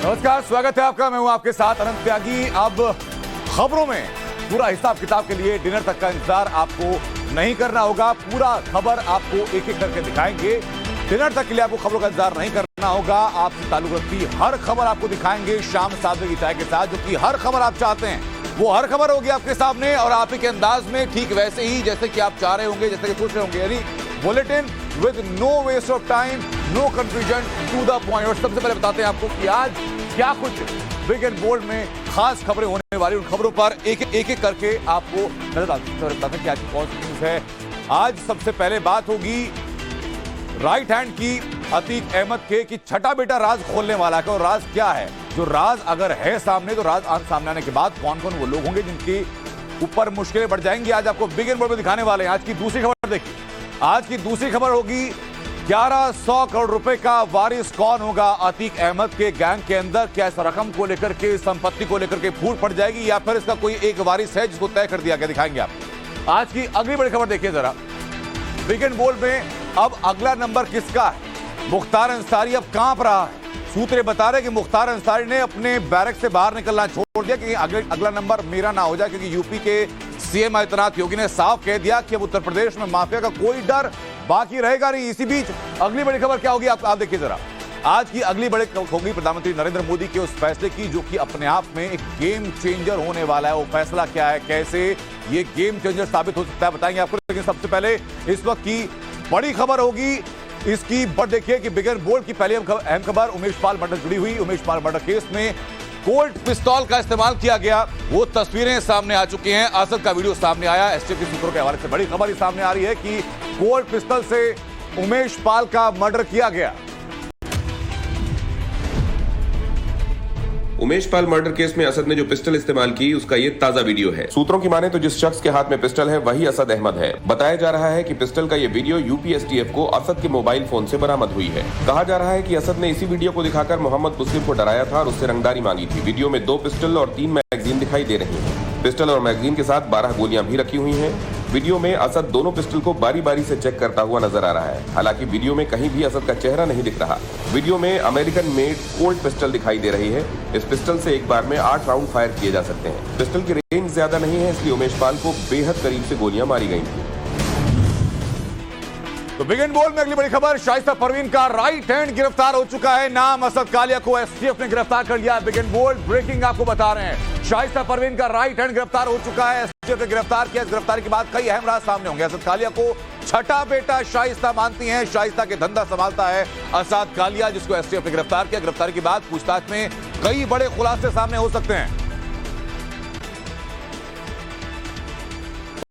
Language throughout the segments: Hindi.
नमस्कार, स्वागत है आपका। मैं हूं आपके साथ अनंत त्यागी। अब खबरों में पूरा हिसाब किताब के लिए डिनर तक का इंतजार आपको नहीं करना होगा। पूरा खबर आपको एक एक करके दिखाएंगे। डिनर तक के लिए आपको खबरों का इंतजार नहीं करना होगा। आपसे ताल्लुक रखती हर खबर आपको दिखाएंगे शाम 7 बजे की चाय के साथ, जो कि हर खबर आप चाहते हैं वो हर खबर होगी आपके सामने और आप ही के अंदाज में, ठीक वैसे ही जैसे कि आप चाह रहे होंगे, जैसे कि सोच रहे होंगे। यानी bulletin with no waste of time, no confusion, to the point. और सबसे पहले बताते हैं आपको कि आज क्या कुछ बिग एंड बोल्ड में खास खबरें होने वाली। उन खबरों पर एक एक करके आपको नजर बताते हैं क्या कौन सी न्यूज है। आज सबसे पहले बात होगी राइट हैंड की अतीक अहमद के कि छठा बेटा राज खोलने वाला है। और राज क्या है? जो राज अगर है सामने, तो राज सामने आने के बाद कौन कौन वो लोग होंगे जिनके ऊपर मुश्किलें बढ़ जाएंगी, आज आपको बिग एंड बोल्ड में दिखाने वाले हैं। आज की दूसरी खबर देखिए। आज की दूसरी खबर होगी 1100 करोड़ रुपए का वारिस कौन होगा अतीक अहमद के गैंग के अंदर। क्या इस रकम को लेकर के, संपत्ति को लेकर के फूट पड़ जाएगी या फिर इसका कोई एक वारिस है जिसको तय कर दिया गया, दिखाएंगे आपको। आज की अगली बड़ी खबर देखिए जरा। बिग एंड बोल्ड में अब अगला नंबर किसका है? मुख्तार अंसारी अब कांप रहा है। सूत्र बता रहे कि मुख्तार अंसारी ने अपने बैरक से बाहर निकलना छोड़ दिया कि अगला नंबर मेरा ना हो जाए, क्योंकि यूपी के सीएम आदित्यनाथ योगी ने साफ कह दिया कि अब उत्तर प्रदेश में माफिया का कोई डर बाकी रहेगा नहीं। इसी बीच अगली बड़ी खबर क्या होगी आप देखिए जरा। आज की अगली बड़ी होगी प्रधानमंत्री नरेंद्र मोदी के उस फैसले की जो कि अपने आप में एक गेम चेंजर होने वाला है। वो फैसला क्या है, कैसे ये गेम चेंजर साबित हो सकता है, बताएंगे आपको। लेकिन सबसे पहले इस वक्त की बड़ी खबर होगी इसकी। बट देखिए कि बिग एंड बोल्ड की पहली अहम खबर उमेश पाल मर्डर जुड़ी हुई। उमेश पाल मर्डर केस में कोल्ट पिस्तौल का इस्तेमाल किया गया, वो तस्वीरें सामने आ चुकी हैं। असद का वीडियो सामने आया। एसटीएफ के सूत्रों के हवाले से बड़ी खबर सामने आ रही है कि कोल्ट पिस्तौल से उमेश पाल का मर्डर किया गया। उमेश पाल मर्डर केस में असद ने जो पिस्टल इस्तेमाल की उसका ये ताजा वीडियो है। सूत्रों की माने तो जिस शख्स के हाथ में पिस्टल है वही असद अहमद है। बताया जा रहा है कि पिस्टल का ये वीडियो यूपी एसटीएफ को असद के मोबाइल फोन से बरामद हुई है। कहा जा रहा है कि असद ने इसी वीडियो को दिखाकर मोहम्मद मुस्लिम को डराया था और उससे रंगदारी मांगी थी। वीडियो में 2 पिस्टल और 3 मैगजीन दिखाई दे रही है। पिस्टल और मैगजीन के साथ 12 गोलियां भी रखी हुई हैं। वीडियो में असद दोनों पिस्टल को बारी बारी से चेक करता हुआ नजर आ रहा है। हालांकि वीडियो में कहीं भी असद का चेहरा नहीं दिख रहा। वीडियो में अमेरिकन मेड कोल्ट पिस्टल दिखाई दे रही है। इस पिस्टल से एक बार में 8 राउंड फायर किए जा सकते हैं। पिस्टल की रेंज ज्यादा नहीं है, इसलिए उमेश पाल को बेहद करीब से गोलियां मारी गई थी। तो बिग एंड बोल्ड में अगली बड़ी खबर, शाइस्ता परवीन का राइट हैंड गिरफ्तार हो चुका है। नाम असद कालिया को एसटीएफ ने गिरफ्तार कर लिया। बिग एंड बोल्ड ब्रेकिंग आपको बता रहे हैं, शाइस्ता परवीन का राइट हैंड गिरफ्तार हो चुका है। एसटीएफ ने गिरफ्तार किया। इस गिरफ्तारी के बाद कई अहम राज सामने होंगे। असद कालिया को छठा बेटा शाइस्ता मानती है। शाइस्ता के धंधा संभालता है असद कालिया, जिसको एसटीएफ ने गिरफ्तार किया। गिरफ्तारी के बाद पूछताछ में कई बड़े खुलासे सामने हो सकते हैं।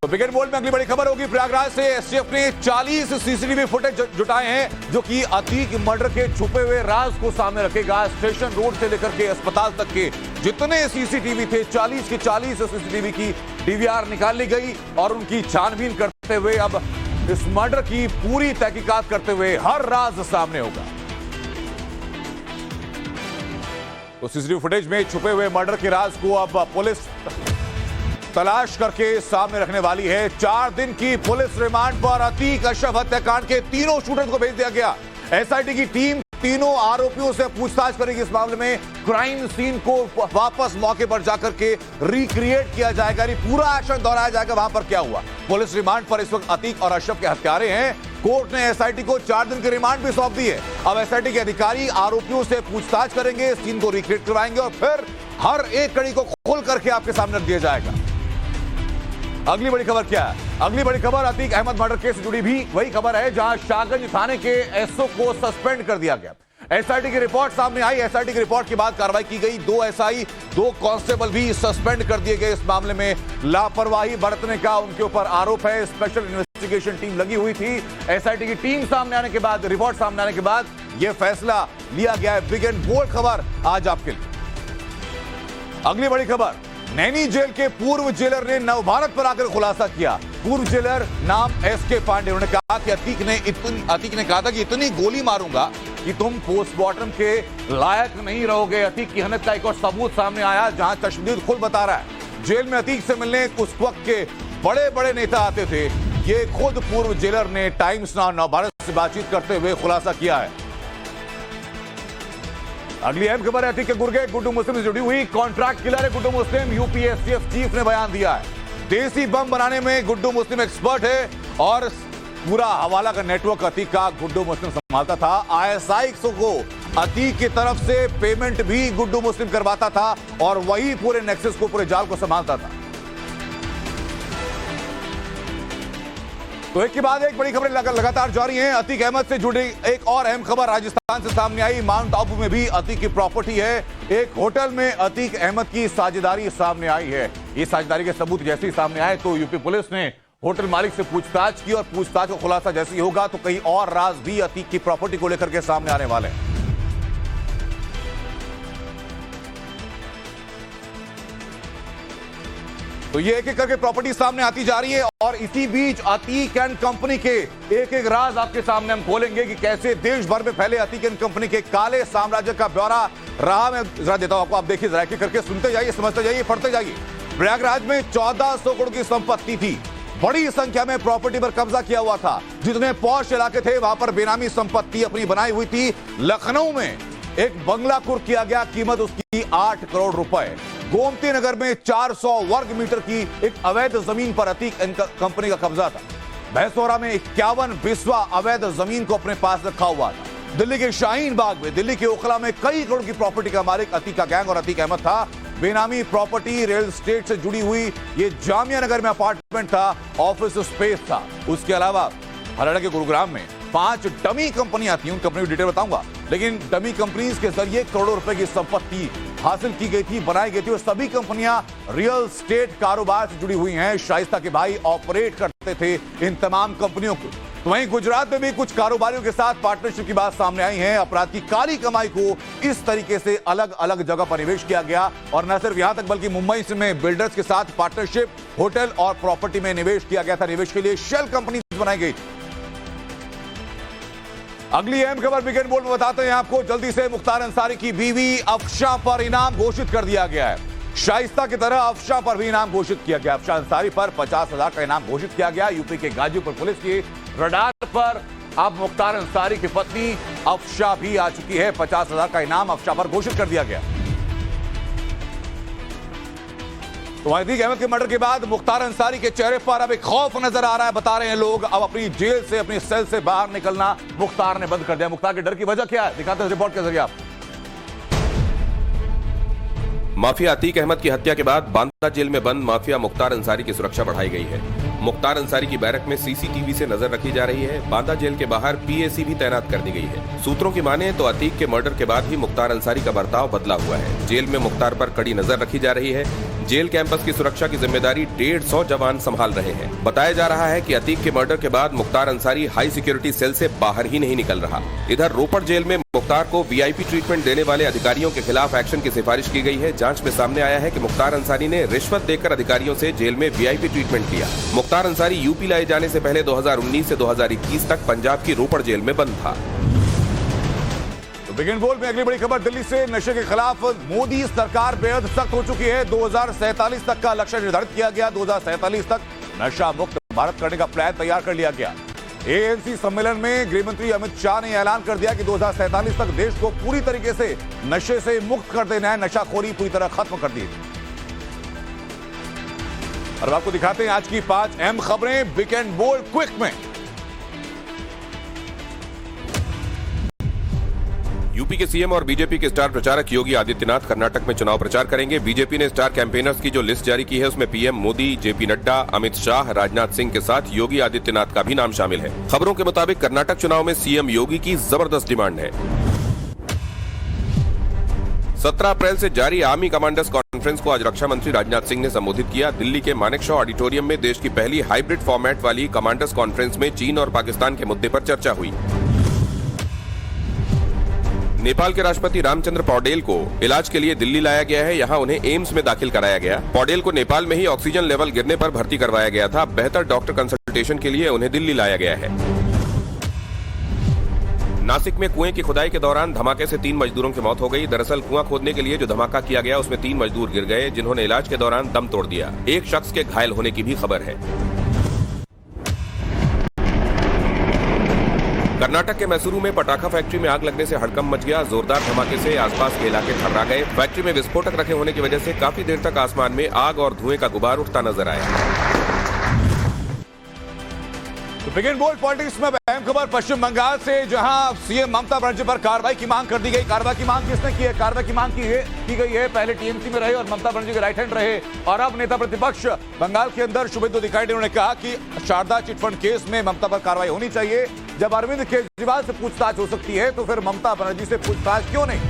तो बिग एंड बोल्ड में अगली बड़ी खबर होगी प्रयागराज से। एसटीएफ ने 40 सीसीटीवी फुटेज जुटाए हैं जो कि अतीक मर्डर के छुपे हुए राज को सामने रखेगा। स्टेशन रोड से लेकर के अस्पताल तक के जितने सीसीटीवी थे, 40 के 40 सीसीटीवी की डीवीआर निकाल ली गई और उनकी छानबीन करते हुए अब इस मर्डर की पूरी तहकीकात करते हुए हर राज सामने होगा। तो सीसीटीवी फुटेज में छुपे हुए मर्डर के राज को अब पुलिस तलाश करके सामने रखने वाली है। 4 दिन की पुलिस रिमांड पर अतीक अशरफ हत्याकांड के तीनों शूटर्स को भेज दिया गया। एसआईटी की टीम तीनों आरोपियों से पूछताछ करेगी। इस मामले में क्राइम सीन को वापस मौके पर जाकर के रिक्रिएट किया जाएगा, पूरा एक्शन दोहराया जाएगा वहां पर क्या हुआ। पुलिस रिमांड पर इस वक्त अतीक और अशरफ के हत्यारे हैं। कोर्ट ने एसआईटी को 4 दिन की रिमांड भी सौंप दी है। अब एसआईटी के अधिकारी आरोपियों से पूछताछ करेंगे, सीन को रिक्रिएट करवाएंगे और फिर हर एक कड़ी को खोल करके आपके सामने रख दिया जाएगा। अगली बड़ी खबर क्या है? अगली बड़ी खबर अतीक अहमद मर्डर केस से जुड़ी भी वही खबर है जहां शाहगंज थाने के एसओ को सस्पेंड कर दिया गया। एसआईटी की रिपोर्ट सामने आई। एसआईटी की रिपोर्ट के बाद कार्रवाई की गई। 2 एसआई 2 कांस्टेबल भी सस्पेंड कर दिए गए। इस मामले में लापरवाही बरतने का उनके ऊपर आरोप है। स्पेशल इन्वेस्टिगेशन टीम लगी हुई थी। एसआईटी की टीम सामने आने के बाद, रिपोर्ट सामने आने के बाद यह फैसला लिया गया है। बिग एंड बोल्ड खबर आज आपके लिए। अगली बड़ी खबर, नैनी जेल के पूर्व जेलर ने नवभारत पर आकर खुलासा किया। पूर्व जेलर नाम एसके पांडे, उन्होंने कहा कि अतीक ने कहा था कि इतनी गोली मारूंगा कि तुम पोस्टमार्टम के लायक नहीं रहोगे। अतीक की हनत का एक और सबूत सामने आया जहां चश्मदीद खुद बता रहा है जेल में अतीक से मिलने उस वक्त के बड़े बड़े नेता आते थे। ये खुद पूर्व जेलर ने टाइम्स नाउ नवभारत से बातचीत करते हुए खुलासा किया है। अगली अहम खबर है के गुर्गे गुड्डू मुस्लिम से जुड़ी हुई। कॉन्ट्रैक्ट किलर है गुड्डू मुस्लिम। यूपीएसटीएफ चीफ ने बयान दिया है देसी बम बनाने में गुड्डू मुस्लिम एक्सपर्ट है और पूरा हवाला का नेटवर्क अतीक का गुड्डू मुस्लिम संभालता था। आईएसआई को अतीक की तरफ से पेमेंट भी गुड्डू मुस्लिम करवाता था और वही पूरे नेक्सस को, पूरे जाल को संभालता था। तो एक के बाद एक बड़ी खबरें लगातार जारी हैं। अतीक अहमद से जुड़ी एक और अहम खबर राजस्थान से सामने आई। माउंट आबू में भी अतीक की प्रॉपर्टी है। एक होटल में अतीक अहमद की साझेदारी सामने आई है। ये साझेदारी के सबूत जैसे ही सामने आए तो यूपी पुलिस ने होटल मालिक से पूछताछ की और पूछताछ का खुलासा जैसे ही होगा तो कई और राज भी अतीक की प्रॉपर्टी को लेकर के सामने आने वाले हैं। तो ये एक एक करके प्रॉपर्टी सामने आती जा रही है और इसी बीच अतीक एंड कंपनी के एक एक राज आपके सामने हम खोलेंगे कि कैसे देश भर में फैले अतीक एंड कंपनी के काले साम्राज्य का ब्यौरा रहा। मैं जरा देता हूं आपको, आप देखिए जरा एक करके सुनते जाइए, समझते जाइए, पढ़ते जाइए। प्रयागराज में 1400 करोड़ की संपत्ति थी। बड़ी संख्या में प्रॉपर्टी पर कब्जा किया हुआ था। जितने पॉश इलाके थे वहां पर बेनामी संपत्ति अपनी बनाई हुई थी। लखनऊ में एक बंगला कुर्क किया गया, कीमत उसकी 8 करोड़ रुपए। गोमती नगर में 400 वर्ग मीटर की एक अवैध जमीन पर अतीक कंपनी का कब्जा था। भैंसौरा में 51 बिस्वा अवैध जमीन को अपने पास रखा हुआ था। दिल्ली के शाहीन बाग में, दिल्ली के ओखला में कई करोड़ की प्रॉपर्टी का मालिक अतीक का गैंग और अतीक अहमद था। बेनामी प्रॉपर्टी रियल स्टेट से जुड़ी हुई ये जामिया नगर में अपार्टमेंट था, ऑफिस स्पेस था। उसके अलावा हरियाणा के गुरुग्राम में 5 डमी कंपनियां थी। उन कंपनी की डिटेल बताऊंगा, लेकिन डमी कंपनीज के जरिए करोड़ों रुपए की संपत्ति हासिल की गई थी, बनाई गई थी और सभी कंपनियां रियल स्टेट कारोबार से जुड़ी हुई हैं। शाइस्ता के भाई ऑपरेट करते थे इन तमाम कंपनियों को। तो वहीं गुजरात में भी कुछ कारोबारियों के साथ पार्टनरशिप की बात सामने आई है। अपराध की काली कमाई को इस तरीके से अलग अलग जगह पर निवेश किया गया और न सिर्फ यहां तक बल्कि मुंबई में बिल्डर्स के साथ पार्टनरशिप, होटल और प्रॉपर्टी में निवेश किया गया था। निवेश के लिए शेल कंपनी बनाई गई। अगली अहम खबर वीकेंड बोर्ड में बताते हैं आपको जल्दी से। मुख्तार अंसारी की बीवी अफशा पर इनाम घोषित कर दिया गया है। शाइस्ता की तरह अफशा पर भी इनाम घोषित किया गया। अफशा अंसारी पर 50,000 का इनाम घोषित किया गया। यूपी के गाजीपुर पुलिस के रडार पर अब मुख्तार अंसारी की पत्नी अफशा भी आ चुकी है। 50,000 का इनाम अफशा पर घोषित कर दिया गया। तो अतीक अहमद के मर्डर के बाद मुख्तार अंसारी के चेहरे पर अब एक खौफ नजर आ रहा है। बता रहे हैं लोग अब अपनी जेल से, अपनी सेल से बाहर निकलना मुख्तार ने बंद कर दिया। मुख्तार के डर की वजह क्या है, दिखाते हैं रिपोर्ट के जरिए आप। माफिया अतीक अहमद की हत्या के बाद बांदा जेल में बंद माफिया मुख्तार अंसारी की सुरक्षा बढ़ाई गई है। मुख्तार अंसारी की बैरक में सीसीटीवी से नजर रखी जा रही है। बांदा जेल के बाहर पीएसी भी तैनात कर दी गई है। सूत्रों की माने तो अतीक के मर्डर के बाद ही मुख्तार अंसारी का बर्ताव बदला हुआ है। जेल में मुख्तार पर कड़ी नजर रखी जा रही है। जेल कैंपस की सुरक्षा की जिम्मेदारी 150 जवान संभाल रहे हैं। बताया जा रहा है कि अतीक के मर्डर के बाद Mukhtar Ansari high security cell से बाहर ही नहीं निकल रहा। इधर रोपड़ जेल में मुख्तार को वीआईपी ट्रीटमेंट देने वाले अधिकारियों के खिलाफ एक्शन की सिफारिश की गई है। जांच में सामने आया है कि मुख्तार अंसारी ने रिश्वत देकर अधिकारियों से जेल में वीआईपी ट्रीटमेंट किया। मुख्तार अंसारी यूपी लाए जाने से पहले 2019 से 2021 तक पंजाब की रोपड़ जेल में बंद था। वीकेंड बोल में अगली बड़ी खबर दिल्ली से। नशे के खिलाफ मोदी सरकार बेहद सख्त हो चुकी है। 2047 तक का लक्ष्य निर्धारित किया गया। 2047 तक नशा मुक्त भारत करने का प्लान तैयार कर लिया गया। एएनसी सम्मेलन में गृह मंत्री अमित शाह ने ऐलान कर दिया कि 2047 तक देश को पूरी तरीके से नशे से मुक्त कर देना है। नशाखोरी पूरी तरह खत्म कर दी। और आपको दिखाते हैं आज की 5 अहम खबरें वीकेंड बोल्ड क्विक में। यूपी के सीएम और बीजेपी के स्टार प्रचारक योगी आदित्यनाथ कर्नाटक में चुनाव प्रचार करेंगे। बीजेपी ने स्टार कैंपेनर्स की जो लिस्ट जारी की है उसमें पीएम मोदी, जेपी नड्डा, अमित शाह, राजनाथ सिंह के साथ योगी आदित्यनाथ का भी नाम शामिल है। खबरों के मुताबिक कर्नाटक चुनाव में सीएम योगी की जबरदस्त डिमांड है। 17 अप्रैल से जारी आर्मी कमांडर्स कॉन्फ्रेंस को आज रक्षा मंत्री राजनाथ सिंह ने संबोधित किया। दिल्ली के मानेकशॉ ऑडिटोरियम में देश की पहली हाइब्रिड फॉर्मेट वाली कमांडर्स कॉन्फ्रेंस में चीन और पाकिस्तान के मुद्दे पर चर्चा हुई। नेपाल के राष्ट्रपति रामचंद्र पौडेल को इलाज के लिए दिल्ली लाया गया है। यहां उन्हें एम्स में दाखिल कराया गया। पौडेल को नेपाल में ही ऑक्सीजन लेवल गिरने पर भर्ती करवाया गया था। बेहतर डॉक्टर कंसल्टेशन के लिए उन्हें दिल्ली लाया गया है। नासिक में कुएं की खुदाई के दौरान धमाके से 3 मजदूरों की मौत हो गई। दरअसल कुआं खोदने के लिए जो धमाका किया गया उसमें 3 मजदूर गिर गए, जिन्होंने इलाज के दौरान दम तोड़ दिया। एक शख्स के घायल होने की भी खबर है। कर्नाटक के मैसूरू में पटाखा फैक्ट्री में आग लगने से हड़कंप मच गया। जोरदार धमाके से आसपास के इलाके थर्रा गए। फैक्ट्री में विस्फोटक रखे होने की वजह से काफी देर तक आसमान में आग और धुएं का गुबार उठता नजर आया। तो बिगिन बोल्ड पॉलिटिक्स में अहम खबर पश्चिम बंगाल से, जहां सीएम ममता बनर्जी पर कार्रवाई की मांग कर दी गई। कार्रवाई की मांग किसने की है? कार्रवाई की मांग की गई है। पहले टीएमसी में रहे और ममता बनर्जी के राइट हैंड रहे और अब नेता प्रतिपक्ष बंगाल के अंदर शुभेंदु अधिकारी ने कहा कि शारदा चिटफंड केस में ममता पर कार्रवाई होनी चाहिए। जब अरविंद केजरीवाल से पूछताछ हो सकती है तो फिर ममता बनर्जी से पूछताछ क्यों नहीं?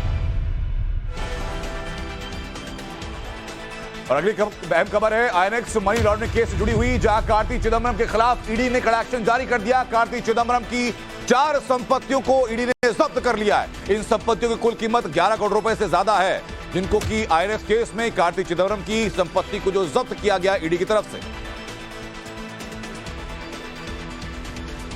और अगली अहम खबर है आईएनएक्स मनी लॉन्ड्रिंग केस से जुड़ी हुई, जहां कार्ति चिदंबरम के खिलाफ ईडी ने कड़ा एक्शन जारी कर दिया। कार्ति चिदंबरम की 4 संपत्तियों को ईडी ने जब्त कर लिया है। इन संपत्तियों की कुल कीमत 11 करोड़ रुपए से ज्यादा है, जिनको कि आईएनएक्स केस में कार्ति चिदंबरम की संपत्ति को जो जब्त किया गया ईडी की तरफ से।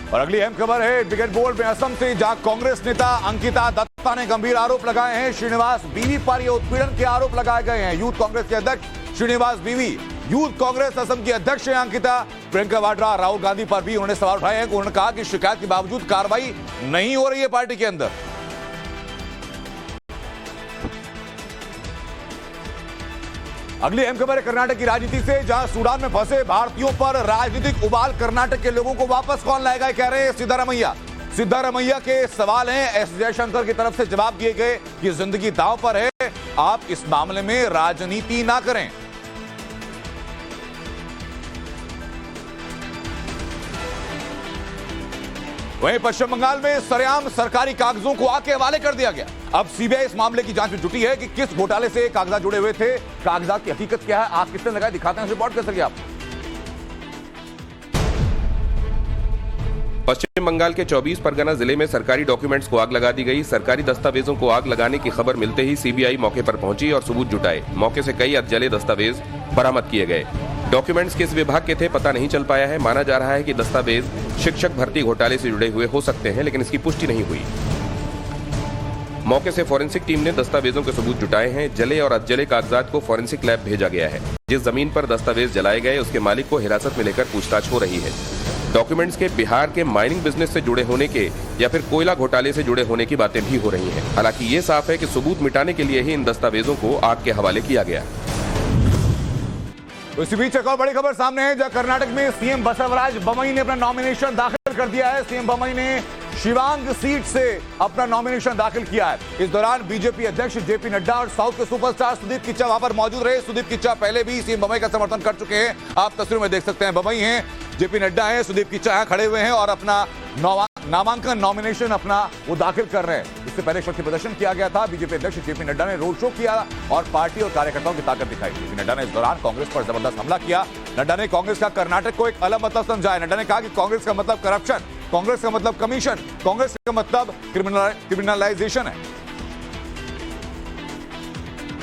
और अगली अहम खबर है बिगेट बोल्ड में असम से, जहां कांग्रेस नेता अंकिता दत्ता ने गंभीर आरोप लगाए हैं। श्रीनिवास बीवी पर यह उत्पीड़न के आरोप लगाए गए हैं। यूथ कांग्रेस के अध्यक्ष श्रीनिवास बीवी, यूथ कांग्रेस असम की अध्यक्ष हैं अंकिता। प्रियंका वाड्रा, राहुल गांधी पर भी उन्होंने सवाल उठाए हैं। उन्होंने कहा कि शिकायत के बावजूद कार्रवाई नहीं हो रही है पार्टी के अंदर। अगली अहम खबर है कर्नाटक की राजनीति से, जहां सूडान में फंसे भारतीयों पर राजनीतिक उबाल। कर्नाटक के लोगों को वापस कौन लाएगा, कह रहे हैं सिद्धारमैया। सिद्धारमैया के सवाल हैं एस जयशंकर की तरफ से जवाब दिए गए कि जिंदगी दांव पर है, आप इस मामले में राजनीति ना करें। वहीं पश्चिम बंगाल में सरेआम सरकारी कागजों को आग के हवाले कर दिया गया। अब सीबीआई इस मामले की जांच में जुटी है कि किस घोटाले से कागजात जुड़े हुए थे, कागजात की हकीकत क्या है, आग किसने लगाई, दिखाते हैं, रिपोर्ट कर सके आप। पश्चिम बंगाल के 24 परगना जिले में सरकारी डॉक्यूमेंट्स को आग लगा दी गई। सरकारी दस्तावेजों को आग लगाने की खबर मिलते ही सीबीआई मौके पर पहुंची और सबूत जुटाए। मौके से कई अधजले दस्तावेज बरामद किए गए। डॉक्यूमेंट्स किस विभाग के थे पता नहीं चल पाया है। माना जा रहा है कि दस्तावेज शिक्षक भर्ती घोटाले से जुड़े हुए हो सकते हैं, लेकिन इसकी पुष्टि नहीं हुई। मौके से फॉरेंसिक टीम ने दस्तावेजों के सबूत जुटाए हैं। जले और अधजले कागजात को फॉरेंसिक लैब भेजा गया है। जिस जमीन पर दस्तावेज जलाए गए उसके मालिक को हिरासत में लेकर पूछताछ हो रही है। डॉक्यूमेंट्स के बिहार के माइनिंग बिजनेस से जुड़े होने के या फिर कोयला घोटाले से जुड़े होने की बातें भी हो रही हैं। हालांकि ये साफ है कि सबूत मिटाने के लिए ही इन दस्तावेजों को आग के हवाले किया गया। इसी बीच एक और बड़ी खबर सामने है, जहां कर्नाटक में सीएम बसवराज बोम्मई ने अपना नॉमिनेशन दाखिल कर दिया है। सीएम बोम्मई ने शिवांग सीट से अपना नॉमिनेशन दाखिल किया है। इस दौरान बीजेपी अध्यक्ष जेपी नड्डा और साउथ के सुपरस्टार सुदीप किच्चा वहां पर मौजूद रहे। सुदीप किच्चा पहले भी सीएम बोम्मई का समर्थन कर चुके हैं, आप तस्वीर में देख सकते हैं। बोम्मई हैं, जेपी नड्डा हैं, सुदीप किच्चा यहां खड़े हुए हैं और अपना नामांकन नॉमिनेशन अपना वो दाखिल कर रहे हैं। इससे पहले शक्ति प्रदर्शन किया गया था। बीजेपी अध्यक्ष जेपी नड्डा ने रोड शो किया और पार्टी और कार्यकर्ताओं की ताकत दिखाई। जेपी नड्डा ने इस दौरान कांग्रेस पर जबरदस्त हमला किया। नड्डा ने कांग्रेस का कर्नाटक को एक अलग मतलब समझा। नड्डा ने कहा कि कांग्रेस का मतलब करप्शन, कांग्रेस का मतलब कमीशन, कांग्रेस का मतलब क्रिमिनलाइजेशन है।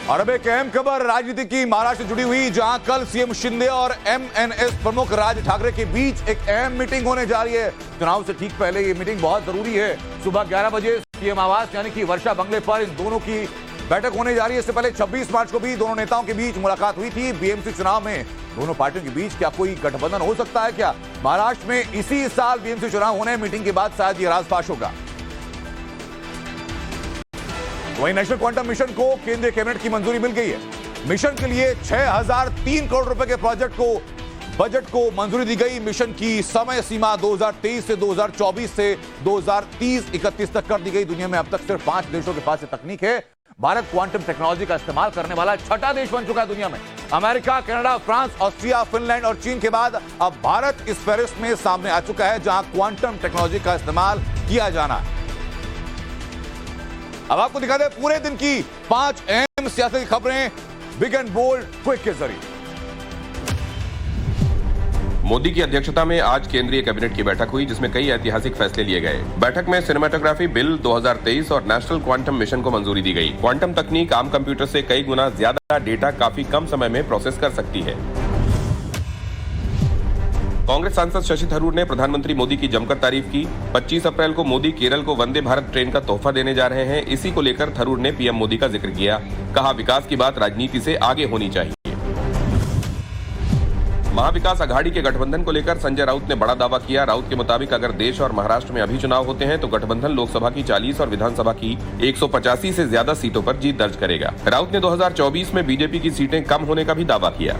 और अब एक अहम खबर राजनीति की महाराष्ट्र से जुड़ी हुई, जहां कल सीएम शिंदे और एमएनएस प्रमुख राज ठाकरे के बीच एक अहम मीटिंग होने जा रही है। चुनाव से ठीक पहले ये मीटिंग बहुत जरूरी है। सुबह 11 बजे सीएम आवास यानी कि वर्षा बंगले पर इन दोनों की बैठक होने जा रही है। इससे पहले 26 मार्च को भी दोनों नेताओं के बीच मुलाकात हुई थी। बीएमसी चुनाव में दोनों पार्टियों के बीच क्या कोई गठबंधन हो सकता है क्या? महाराष्ट्र में इसी साल बीएमसी चुनाव होने, मीटिंग के बाद शायद ये राजपाश होगा। वहीं नेशनल क्वांटम मिशन को केंद्रीय कैबिनेट की मंजूरी मिल गई है। मिशन के लिए 6003 करोड़ रुपए के बजट को मंजूरी दी गई। मिशन की समय सीमा 2023 से 2024 से 2030-31 तक कर दी गई। दुनिया में अब तक सिर्फ 5 देशों के पास ये तकनीक है। भारत क्वांटम टेक्नोलॉजी का इस्तेमाल करने वाला 6ठा देश बन चुका है दुनिया में। America, Canada, France, Austria, Finland और चीन के बाद अब भारत इस फहरिस्त में सामने आ चुका है, जहां क्वांटम टेक्नोलॉजी का इस्तेमाल किया जाना है। अब आपको दिखा दें पूरे दिन की 5 अहम सियासती खबरें बिग एंड बोल्ड क्विक के जरिए। मोदी की अध्यक्षता में आज केंद्रीय कैबिनेट की बैठक हुई, जिसमें कई ऐतिहासिक फैसले लिए गए। बैठक में सिनेमेटोग्राफी बिल 2023 और नेशनल क्वांटम मिशन को मंजूरी दी गई। क्वांटम तकनीक आम कंप्यूटर से कई गुना ज्यादा डेटा काफी कम समय में प्रोसेस कर सकती है। कांग्रेस सांसद शशि थरूर ने प्रधानमंत्री मोदी की जमकर तारीफ की। 25 अप्रैल को मोदी केरल को वंदे भारत ट्रेन का तोहफा देने जा रहे हैं। इसी को लेकर थरूर ने पीएम मोदी का जिक्र किया। कहा, विकास की बात राजनीति से आगे होनी चाहिए। महाविकास अघाड़ी के गठबंधन को लेकर संजय राउत ने बड़ा दावा किया। राउत के मुताबिक अगर देश और महाराष्ट्र में अभी चुनाव होते हैं तो गठबंधन लोकसभा की 40 और विधानसभा की 185 से ज्यादा सीटों पर जीत दर्ज करेगा। राउत ने 2024 में बीजेपी की सीटें कम होने का भी दावा किया।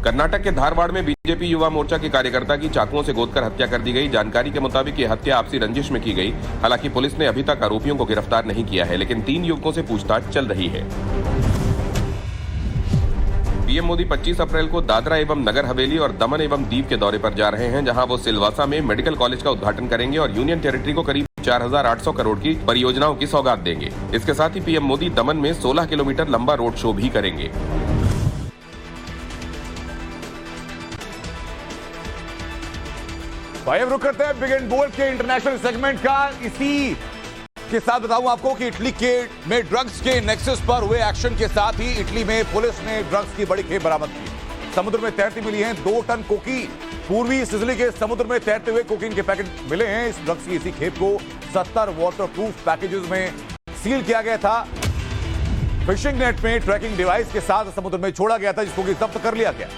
कर्नाटक के धारवाड़ में बीजेपी युवा मोर्चा के कार्यकर्ता की चाकुओं से गोदकर हत्या कर दी गई। जानकारी के मुताबिक ये हत्या आपसी रंजिश में की गई। हालांकि पुलिस ने अभी तक आरोपियों को गिरफ्तार नहीं किया है, लेकिन 3 युवकों से पूछताछ चल रही है। पीएम मोदी 25 अप्रैल को दादरा एवं नगर हवेली और दमन एवं दीव के दौरे पर जा रहे हैं, जहां वो सिलवासा में मेडिकल कॉलेज का उद्घाटन करेंगे और यूनियन टेरिटरी को करीब 4800 करोड़ की परियोजनाओं की सौगात देंगे। इसके साथ ही पीएम मोदी दमन में 16 किलोमीटर लंबा रोड शो भी करेंगे। भाई अब रुक करते हैं बिग एंड बोल्ड के इंटरनेशनल सेगमेंट का। इसी के साथ बताऊं आपको कि इटली में ड्रग्स के नेक्सस पर हुए एक्शन के साथ ही इटली में पुलिस ने ड्रग्स की बड़ी खेप बरामद की। समुद्र में तैरती मिली हैं 2 टन कोकीन। पूर्वी सिसिली के समुद्र में तैरते हुए कोकीन के पैकेट मिले हैं। इस ड्रग्स की इसी खेप को 70 वाटरप्रूफ पैकेजेस में सील किया गया था। फिशिंग नेट में ट्रैकिंग डिवाइस के साथ समुद्र में छोड़ा गया था, जिसको जब्त कर लिया गया।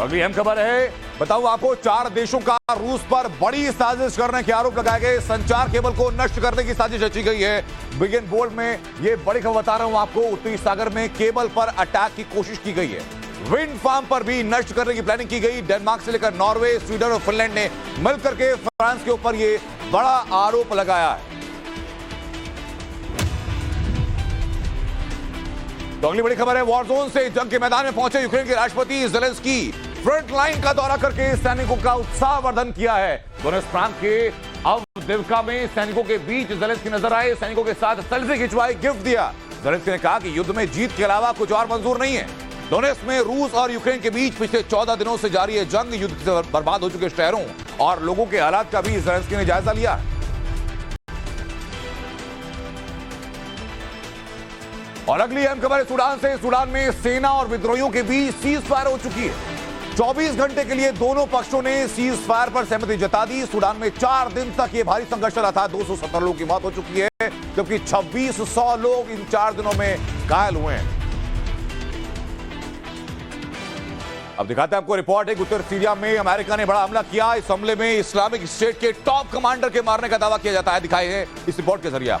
अगली अहम खबर है, बताऊं आपको 4 देशों का रूस पर बड़ी साजिश करने के आरोप लगाए गए। संचार केबल को नष्ट करने की साजिश रची गई है। बिग एंड बोल्ड में ये बड़ी खबर बता रहा हूं आपको। उत्तरी सागर में केबल पर अटैक की कोशिश की गई है। विंड फार्म पर भी नष्ट करने की प्लानिंग की गई। डेनमार्क से लेकर नॉर्वे, स्वीडन और फिनलैंड ने मिलकर के फ्रांस के ऊपर ये बड़ा आरोप लगाया है। तो अगली बड़ी खबर है, वॉर जोन से जंग के मैदान में पहुंचे यूक्रेन के राष्ट्रपति ज़ेलेंस्की फ्रंट लाइन का दौरा करके सैनिकों का उत्साहवर्धन किया है। दोनेत्स्क प्रांत के अवदिवका में सैनिकों के बीच ज़ेलेंस्की नजर आए, सैनिकों के साथ सेल्फी खिंचवाई, गिफ्ट दिया। ज़ेलेंस्की ने कहा कि युद्ध में जीत के अलावा कुछ और मंजूर नहीं है। दोनेत्स्क में रूस और यूक्रेन के बीच पिछले 14 दिनों से जारी है जंग। युद्ध से बर्बाद हो चुके शहरों और लोगों के हालात का भी ज़ेलेंस्की ने जायजा लिया। और अगली अहम खबर है सूडान से। सूडान में सेना और विद्रोहियों के बीच सीज फायर हो चुकी है। 24 घंटे के लिए दोनों पक्षों ने सीज फायर पर सहमति जता दी। सूडान में 4 दिन तक ये भारी संघर्ष चला था। 270 लोगों की मौत हो चुकी है, जबकि 2600 लोग इन 4 दिनों में घायल हुए हैं। अब दिखाते हैं आपको रिपोर्ट है। उत्तर सीरिया में अमेरिका ने बड़ा हमला किया। इस हमले में इस्लामिक स्टेट के टॉप कमांडर के मारने का दावा किया जाता है। दिखाए हैं इस रिपोर्ट के जरिए।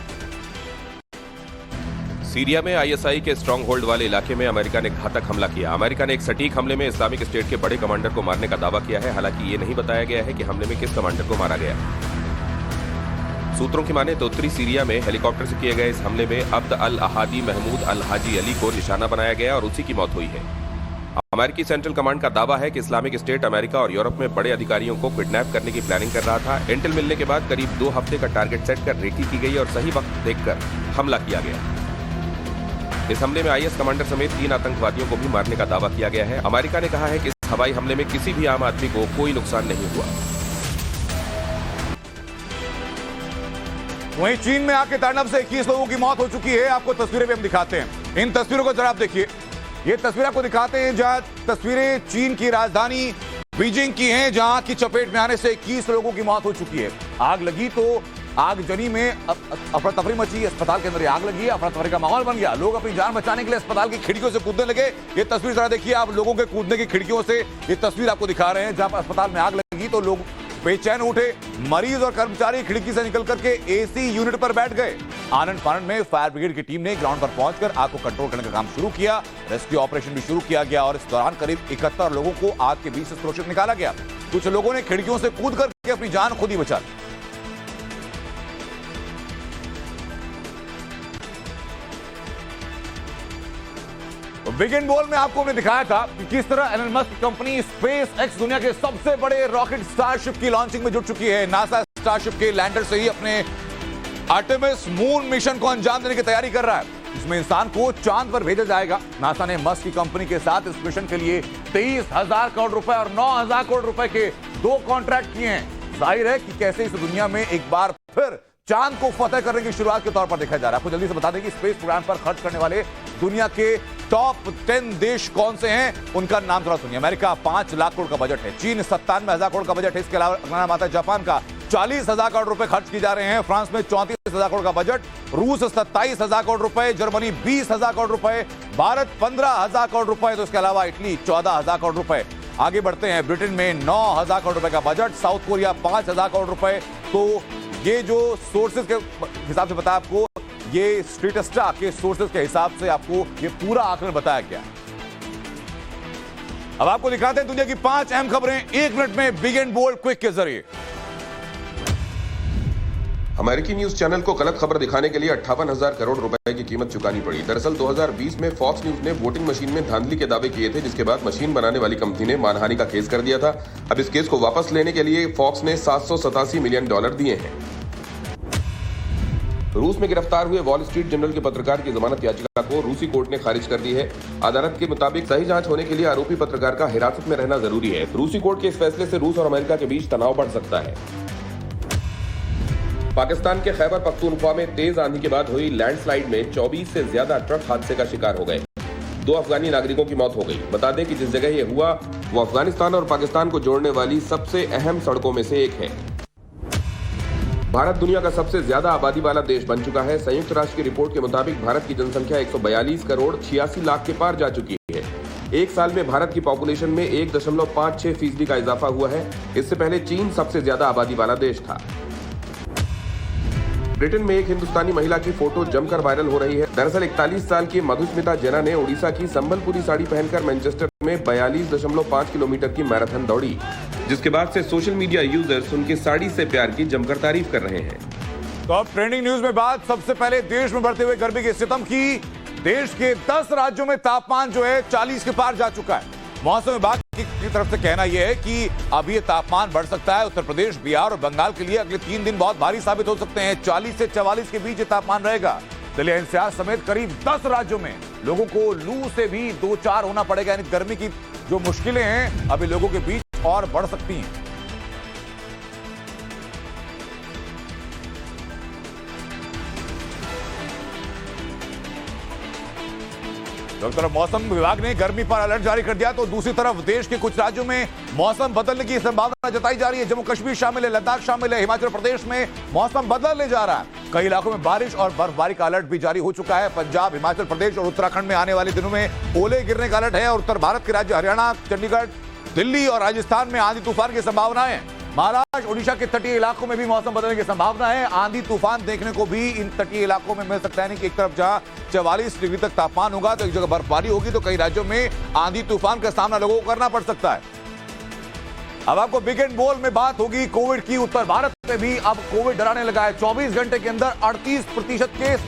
सीरिया में आईएसआई के स्ट्रॉन्ग होल्ड वाले इलाके में अमेरिका ने घातक हमला किया। अमेरिका ने एक सटीक हमले में इस्लामिक स्टेट के बड़े कमांडर को मारने का दावा किया है। हालांकि ये नहीं बताया गया है कि हमले में किस कमांडर को मारा गया। सूत्रों की माने तो उत्तरी सीरिया में हेलीकॉप्टर से किए गए इस हमले में अब्द अल अहादी महमूद अल हाजी अली को निशाना बनाया गया और उसी की मौत हुई है। अमेरिकी सेंट्रल कमांड का दावा है कि इस्लामिक स्टेट अमेरिका और यूरोप में बड़े अधिकारियों को किडनैप करने की प्लानिंग कर रहा था। इंटेल मिलने के बाद करीब 2 हफ्ते का टारगेट सेट कर रेकी की गई और सही वक्त देखकर हमला किया गया। इस हमले में आईएस कमांडर समेत 3 आतंकवादियों को भी मारने का दावा किया गया है। अमेरिका ने कहा है कि इस हवाई हमले में किसी भी आम आदमी को कोई नुकसान नहीं हुआ। वहीं चीन में आग के तांडव से 21 लोगों की मौत हो चुकी है। आपको तस्वीरें भी हम दिखाते हैं। इन तस्वीरों को जरा आप देखिए। ये तस्वीरें आपको दिखाते हैं, जहां तस्वीरें चीन की राजधानी बीजिंग की हैं, जहां की चपेट में आने से 21 लोगों की मौत हो चुकी है। आग लगी तो आगजनी में अफरा तफरी मची। अस्पताल के अंदर आग लगी, अफरा तफरी का माहौल बन गया। लोग अपनी जान बचाने के लिए अस्पताल की खिड़कियों से कूदने लगे। ये तस्वीर जरा देखिए आप, लोगों के कूदने की खिड़कियों से ये तस्वीर आपको दिखा रहे हैं। जहां पर अस्पताल में आग लगी तो लोग बेचैन उठे। मरीज और कर्मचारी खिड़की से निकल करके एसी यूनिट पर बैठ गए। आनंद फानंद में फायर ब्रिगेड की टीम ने ग्राउंड पर पहुंचकर आग को कंट्रोल करने का काम शुरू किया। रेस्क्यू ऑपरेशन भी शुरू किया गया और इस दौरान करीब 71 लोगों को आग के बीच से सुरक्षित निकाला गया। कुछ लोगों ने खिड़कियों से कूद करके अपनी जान खुद ही बचा ली। बिग एंड बोल्ड में आपको हमने दिखाया था कि किस तरह एलन मस्क की कंपनी स्पेस एक्स दुनिया के सबसे बड़े रॉकेट स्टारशिप की लॉन्चिंग में जुट चुकी है। नासा स्टारशिप के लैंडर से ही अपने आर्टेमिस मून मिशन को अंजाम देने की तैयारी कर रहा है। इसमें इंसान को चांद पर भेजा जाएगा। नासा ने मस्क की कंपनी के साथ इस मिशन के लिए 23,000 करोड़ रुपए और 9,000 करोड़ रुपए के 2 कॉन्ट्रैक्ट किए हैं। जाहिर है कि कैसे इस दुनिया में एक बार फिर चांद को फतेह करने की शुरुआत के तौर पर देखा जा रहा है। आपको जल्दी से बता दें कि स्पेस प्रोग्राम पर खर्च करने वाले दुनिया के टॉप 10 देश कौन से हैं, उनका नाम थोड़ा सुनिए। अमेरिका 5 लाख करोड़ का बजट है। चीन 97,000 करोड़ का बजट है। इसके अलावा नाम आता है जापान का 40,000 करोड़ रुपए खर्च किए जा रहे हैं। फ्रांस में 34,000 करोड़ का बजट, रूस 27,000 करोड़ रुपए, जर्मनी 20,000 करोड़ रुपए, भारत 15,000 करोड़ रुपए, तो इसके अलावा इटली 14,000 करोड़ रुपए। आगे बढ़ते हैं, ब्रिटेन में 9,000 करोड़ रुपए का बजट, साउथ कोरिया 5,000 करोड़ रुपए। तो ये जो सोर्सेज के हिसाब से बताया आपको, ये स्टेटिस्टा के सोर्सेज के हिसाब से आपको ये पूरा आंकड़न बताया गया। अब आपको दिखाते हैं दुनिया की 5 अहम खबरें 1 मिनट में, बिग एंड बोल्ड क्विक के जरिए। अमेरिकी न्यूज चैनल को गलत खबर दिखाने के लिए 58,000 करोड़ रुपए की कीमत चुकानी पड़ी। दरअसल 2020 में फॉक्स न्यूज ने वोटिंग मशीन में धांधली के दावे किए थे, जिसके बाद मशीन बनाने वाली कंपनी ने मानहानि का केस कर दिया था। अब इस केस को वापस लेने के लिए फॉक्स ने $787 मिलियन दिए हैं। रूस में गिरफ्तार हुए वॉल स्ट्रीट जर्नल के पत्रकार की जमानत याचिका को रूसी कोर्ट ने खारिज कर दी है। अदालत के मुताबिक सही जांच होने के लिए आरोपी पत्रकार का हिरासत में रहना जरूरी है। रूसी कोर्ट के इस फैसले से रूस और अमेरिका के बीच तनाव बढ़ सकता है। पाकिस्तान के खैबर पख्तूनख्वा में तेज आंधी के बाद हुई लैंडस्लाइड में 24 से ज्यादा ट्रक हादसे का शिकार हो गए। 2 अफगानी नागरिकों की मौत हो गई। बता दें कि जिस जगह ये हुआ वो अफगानिस्तान और पाकिस्तान को जोड़ने वाली सबसे अहम सड़कों में से एक है। भारत दुनिया का सबसे ज्यादा आबादी वाला देश बन चुका है। संयुक्त राष्ट्र की रिपोर्ट के मुताबिक भारत की जनसंख्या 142 करोड़ 86 लाख के पार जा चुकी है। एक साल में भारत की पॉपुलेशन में 1.56% का इजाफा हुआ है। इससे पहले चीन सबसे ज्यादा आबादी वाला देश था। ब्रिटेन में एक हिंदुस्तानी महिला की फोटो जमकर वायरल हो रही है। दरअसल 41 साल की मधुस्मिता जेना ने ओडिशा की संबलपुरी साड़ी पहनकर मैनचेस्टर में 42.5 किलोमीटर की मैराथन दौड़ी, जिसके बाद से सोशल मीडिया यूजर्स उनकी साड़ी से प्यार की जमकर तारीफ कर रहे हैं। तो अब ट्रेंडिंग न्यूज में बात सबसे पहले देश में बढ़ते हुए गर्मी के सितम की। देश के 10 राज्यों में तापमान जो है 40 के पार जा चुका है। मौसम विभाग की तरफ से कहना यह है कि अब ये तापमान बढ़ सकता है। उत्तर प्रदेश, बिहार और बंगाल के लिए अगले 3 दिन बहुत भारी साबित हो सकते हैं। 40 से 44 के बीच ये तापमान रहेगा। दिल्ली एनसीआर समेत करीब 10 राज्यों में लोगों को लू से भी 2-4 होना पड़ेगा। यानी गर्मी की जो मुश्किलें हैं अभी लोगों के बीच और बढ़ सकती हैं। एक तरफ मौसम विभाग ने गर्मी पर अलर्ट जारी कर दिया, तो दूसरी तरफ देश के कुछ राज्यों में मौसम बदलने की संभावना जताई जा रही है। जम्मू कश्मीर शामिल है, लद्दाख शामिल है, हिमाचल प्रदेश में मौसम बदलने जा रहा है। कई इलाकों में बारिश और बर्फबारी का अलर्ट भी जारी हो चुका है। पंजाब, हिमाचल प्रदेश और उत्तराखंड में आने वाले दिनों में ओले गिरने का अलर्ट है। और उत्तर भारत के राज्य हरियाणा, चंडीगढ़, दिल्ली और राजस्थान में आंधी तूफान की संभावना है। महाराष्ट्र, ओडिशा के तटीय इलाकों में भी मौसम बदलने की संभावना है। आंधी तूफान देखने को भी इन तटीय इलाकों में मिल सकता है। नहीं कि एक तरफ जहां 44 डिग्री तक तापमान होगा तो एक जगह बर्फबारी होगी, तो कई राज्यों में आंधी तूफान का सामना लोगों को करना पड़ सकता है। अब आपको बिग एंड बोल्ड में बात होगी कोविड की। उत्तर भारत में भी अब कोविड डराने लगा है। 24 घंटे के अंदर 38% केस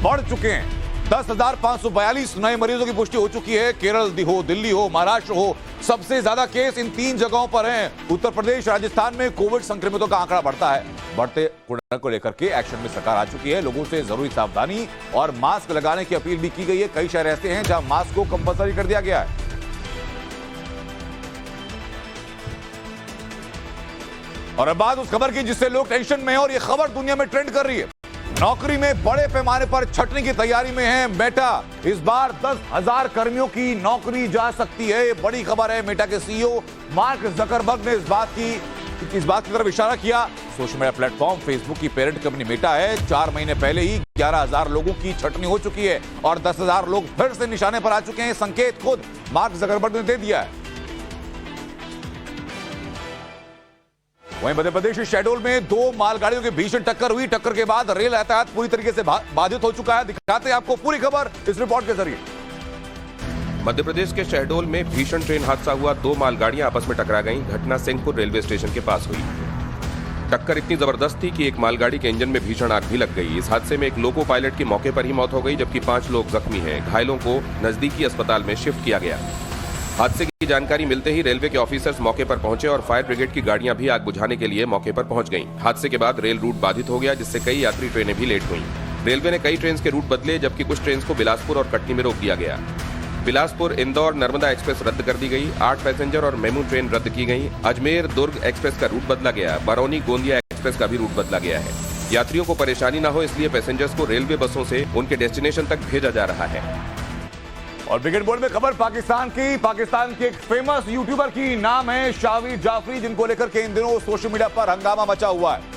बढ़ चुके हैं। 10,542 नए मरीजों की पुष्टि हो चुकी है। केरल हो, दिल्ली हो, महाराष्ट्र हो, सबसे ज्यादा केस इन 3 जगहों पर हैं। उत्तर प्रदेश, राजस्थान में कोविड संक्रमितों का आंकड़ा बढ़ता है। बढ़ते कोरोना को लेकर के एक्शन में सरकार आ चुकी है। लोगों से जरूरी सावधानी और मास्क लगाने की अपील भी की गई है। कई शहर ऐसे हैं जहां मास्क को कंपलसरी कर दिया गया है। और अब बात उस खबर की जिससे लोग टेंशन में हैं और ये खबर दुनिया में ट्रेंड कर रही है। नौकरी में बड़े पैमाने पर छंटनी की तैयारी में है मेटा। इस बार 10,000 कर्मियों की नौकरी जा सकती है। ये बड़ी खबर है। मेटा के सीईओ मार्क जकरबर्ग ने इस बात की तरफ इशारा किया। सोशल मीडिया प्लेटफॉर्म फेसबुक की पेरेंट कंपनी मेटा है। 4 महीने पहले ही 11,000 लोगों की छंटनी हो चुकी है और 10,000 लोग फिर से निशाने पर आ चुके हैं। संकेत खुद मार्क जकरबर्ग ने दे दिया है। वहीं मध्य प्रदेश के शहडोल में 2 मालगाड़ियों की भीषण टक्कर हुई। टक्कर के बाद रेल यातायात पूरी तरीके से बाधित हो चुका है। दिखाते हैं आपको पूरी खबर इस रिपोर्ट के जरिए। मध्य प्रदेश के शहडोल में भीषण ट्रेन हादसा हुआ। 2 मालगाड़ियां आपस में टकरा गईं। घटना सिंहपुर रेलवे स्टेशन के पास हुई। टक्कर इतनी जबरदस्त थी कि एक मालगाड़ी के इंजन में भीषण आग भी लग गई। इस हादसे में एक लोको पायलट की मौके पर ही मौत हो गई, जबकि 5 लोग जख्मी हैं। घायलों को नजदीकी अस्पताल में शिफ्ट किया गया। हादसे की जानकारी मिलते ही रेलवे के ऑफिसर्स मौके पर पहुंचे और फायर ब्रिगेड की गाड़ियां भी आग बुझाने के लिए मौके पर पहुंच गईं। हादसे के बाद रेल रूट बाधित हो गया, जिससे कई यात्री ट्रेनें भी लेट हुईं। रेलवे ने कई ट्रेन के रूट बदले, जबकि कुछ ट्रेन को बिलासपुर और कटनी में रोक दिया गया। बिलासपुर इंदौर नर्मदा एक्सप्रेस रद्द कर दी गई। 8 पैसेंजर और मेमू ट्रेन रद्द की गई। अजमेर दुर्ग एक्सप्रेस का रूट बदला गया। बरौनी गोंदिया एक्सप्रेस का भी रूट बदला गया है। यात्रियों को परेशानी न हो इसलिए पैसेंजर्स को रेलवे बसों से उनके डेस्टिनेशन तक भेजा जा रहा है। और बिगेट बोर्ड में खबर पाकिस्तान की एक फेमस यूट्यूबर की, नाम है शावीर जाफरी, जिनको लेकर के इन दिनों सोशल मीडिया पर हंगामा मचा हुआ है।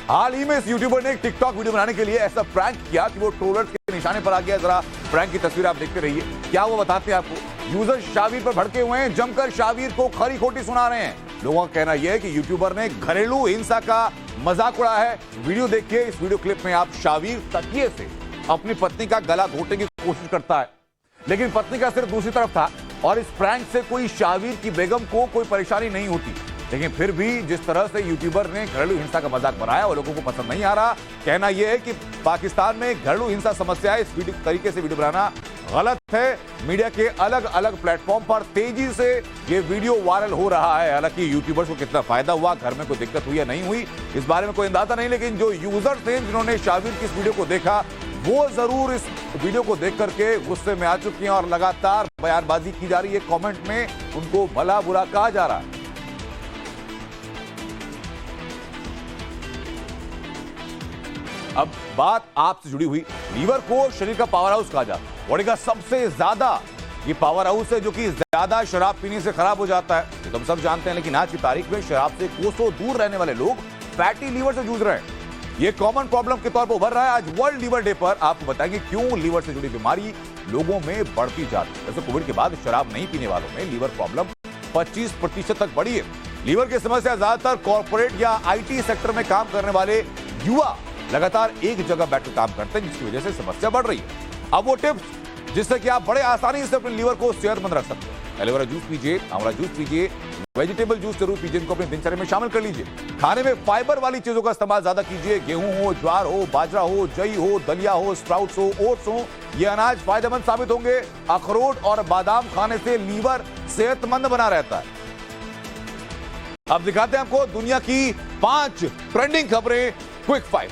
हाल ही में इस यूट्यूबर ने एक टिकटॉक वीडियो बनाने के लिए ऐसा प्रैंक किया कि वो ट्रोलर्स के निशाने पर आ गया। जरा प्रैंक की तस्वीर आप देखते रहिए, क्या वो बताते हैं आपको। यूजर शावीर पर भड़के हुए हैं, जमकर शावीर को खरी खोटी सुना रहे हैं। लोगों का कहना यह है कि यूट्यूबर ने घरेलू हिंसा का मजाक उड़ाया है। वीडियो देखिए, इस वीडियो क्लिप में आप शावीर तकिए से अपनी पत्नी का गला घोटने की कोशिश करता है, लेकिन पत्नी का सिर दूसरी तरफ था और इस प्रैंक से कोई शावीर की बेगम को कोई परेशानी नहीं होती। लेकिन फिर भी जिस तरह से यूट्यूबर ने घरेलू हिंसा का मजाक बनाया वो लोगों को पसंद नहीं आ रहा। कहना यह है कि पाकिस्तान में घरेलू हिंसा समस्या है, इस तरीके से वीडियो बनाना गलत है। मीडिया के अलग अलग प्लेटफॉर्म पर तेजी से ये वीडियो वायरल हो रहा है। हालांकि यूट्यूबर्स को कितना फायदा हुआ, घर में कोई दिक्कत हुई या नहीं हुई, इस बारे में कोई अंदाजा नहीं, लेकिन जो यूजर्स थे जिन्होंने शावीर की इस वीडियो को देखा वो जरूर इस वीडियो को देख करके गुस्से में आ चुके हैं और लगातार बयानबाजी की जा रही है। कमेंट में उनको भला बुरा कहा जा रहा है। अब बात आपसे जुड़ी हुई, लीवर को शरीर का पावर हाउस कहा जाता है। बॉडी का सबसे ज्यादा ये पावर हाउस है जो कि ज्यादा शराब पीने से खराब हो जाता है, ये तो हम सब जानते हैं। लेकिन आज की तारीख में शराब से कोसों दूर रहने वाले लोग फैटी लीवर से जूझ रहे हैं। ये कॉमन प्रॉब्लम के तौर पर उभर रहा है। आज वर्ल्ड लीवर डे पर आपको बताएंगे क्यों लीवर से जुड़ी बीमारी लोगों में बढ़ती जाती है। वैसे कोविड के बाद शराब नहीं पीने वालों में लीवर प्रॉब्लम 25% तक बढ़ी है। लीवर की समस्या ज्यादातर कॉर्पोरेट या आईटी सेक्टर में काम करने वाले युवा लगातार एक जगह बैठकर काम करते हैं, जिसकी वजह से समस्या बढ़ रही है। अब वो टिप्स जिससे कि आप बड़े आसानी से अपने लीवर को सेहतमंद रख सकते हैं। एलोवेरा जूस पीजिए, आंवला जूस पीजिए, वेजिटेबल जूस जरूर पीजिए, इनको अपने दिनचर्या में शामिल कर लीजिए। खाने में फाइबर वाली चीजों का इस्तेमाल ज्यादा कीजिए। गेहूं हो, ज्वार हो, बाजरा हो, जई हो, दलिया हो, स्प्राउट्स हो, ओट्स हो, ये अनाज फायदेमंद साबित होंगे। अखरोट और बादाम खाने से लीवर सेहतमंद बना रहता है। अब दिखाते हैं आपको दुनिया की 5 ट्रेंडिंग खबरें क्विक 5।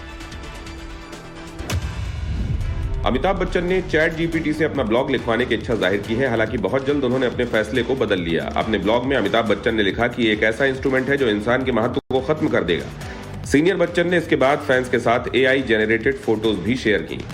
अमिताभ बच्चन ने चैट जीपीटी से अपना ब्लॉग लिखवाने की इच्छा जाहिर की है। हालांकि बहुत जल्द उन्होंने अपने फैसले को बदल लिया। अपने ब्लॉग में अमिताभ बच्चन ने लिखा कि एक ऐसा इंस्ट्रूमेंट है जो इंसान के महत्व को खत्म कर देगा। सीनियर बच्चन ने इसके बाद फैंस के साथ एआई जेनरेटेड फोटोज भी शेयर की।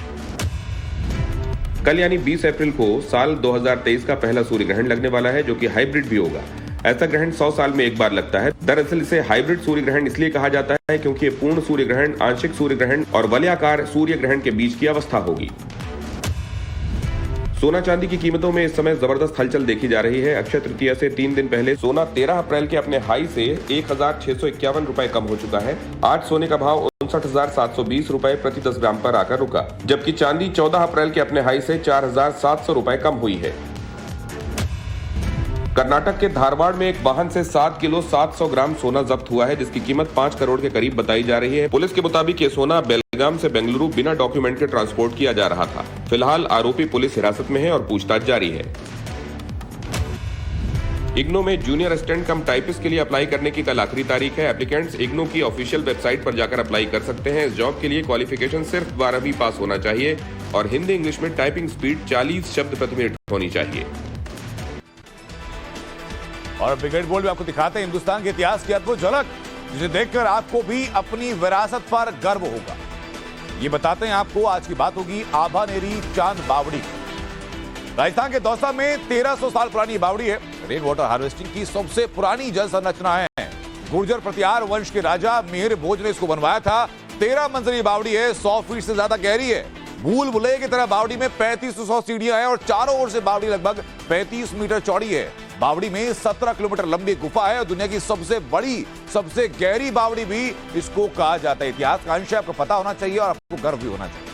कल यानी 20 अप्रैल को साल 2023 का पहला सूर्य ग्रहण लगने वाला है, जो कि हाइब्रिड भी होगा। ऐसा ग्रहण 100 साल में एक बार लगता है। दरअसल इसे हाइब्रिड सूर्य ग्रहण इसलिए कहा जाता है क्योंकि ये पूर्ण सूर्य ग्रहण, आंशिक सूर्य ग्रहण और वलयाकार सूर्य ग्रहण के बीच की अवस्था होगी। सोना चांदी की कीमतों में इस समय जबरदस्त हलचल देखी जा रही है। अक्षय तृतीया से 3 दिन पहले सोना 13 अप्रैल के अपने हाई से 1651 रुपए कम हो चुका है। आज सोने का भाव 59,720 रुपए प्रति 10 ग्राम पर आकर रुका, जबकि चांदी 14 अप्रैल के अपने हाई से 4,700 रुपए कम हुई है। कर्नाटक के धारवाड़ में एक वाहन से 7 किलो 700 ग्राम सोना जब्त हुआ है, जिसकी कीमत 5 करोड़ के करीब बताई जा रही है। पुलिस के मुताबिक ये सोना बेलगाम से बेंगलुरु बिना डॉक्यूमेंट के ट्रांसपोर्ट किया जा रहा था। फिलहाल आरोपी पुलिस हिरासत में है और पूछताछ जारी है। इग्नो में जूनियर असिस्टेंट कम टाइपिस्ट के लिए अप्लाई करने की कल आखिरी तारीख है। एप्लीकेंट्स इग्नो की ऑफिशियल वेबसाइट पर जाकर अप्लाई कर सकते हैं। इस जॉब के लिए क्वालिफिकेशन सिर्फ 12वीं पास होना चाहिए और हिंदी इंग्लिश में टाइपिंग स्पीड 40 शब्द प्रति मिनट होनी चाहिए। और बिगेट बोर्ड में आपको दिखाते हैं हिंदुस्तान के इतिहास की अद्भुत झलक, जिसे देखकर आपको भी अपनी विरासत पर गर्व होगा। ये बताते हैं आपको, आज की बात होगी आभानेरी चांद बावड़ी। राजस्थान के दौसा में 1300 साल पुरानी बावड़ी है। रेन वाटर हार्वेस्टिंग की सबसे पुरानी जल संरचना है। गुर्जर प्रतिहार वंश के राजा मिहिर भोज ने इसको बनवाया था। 13 मंजिली बावड़ी है, 100 फीट से ज्यादा गहरी है। भूल भुलैया की तरह बावड़ी में 3500 सीढ़ियां हैं और चारों ओर से बावड़ी लगभग 35 मीटर चौड़ी है। बावड़ी में 17 किलोमीटर लंबी गुफा है और दुनिया की सबसे बड़ी, सबसे गहरी बावड़ी भी इसको कहा जाता है। इतिहास का अंश आपको पता होना चाहिए और आपको गर्व भी होना चाहिए।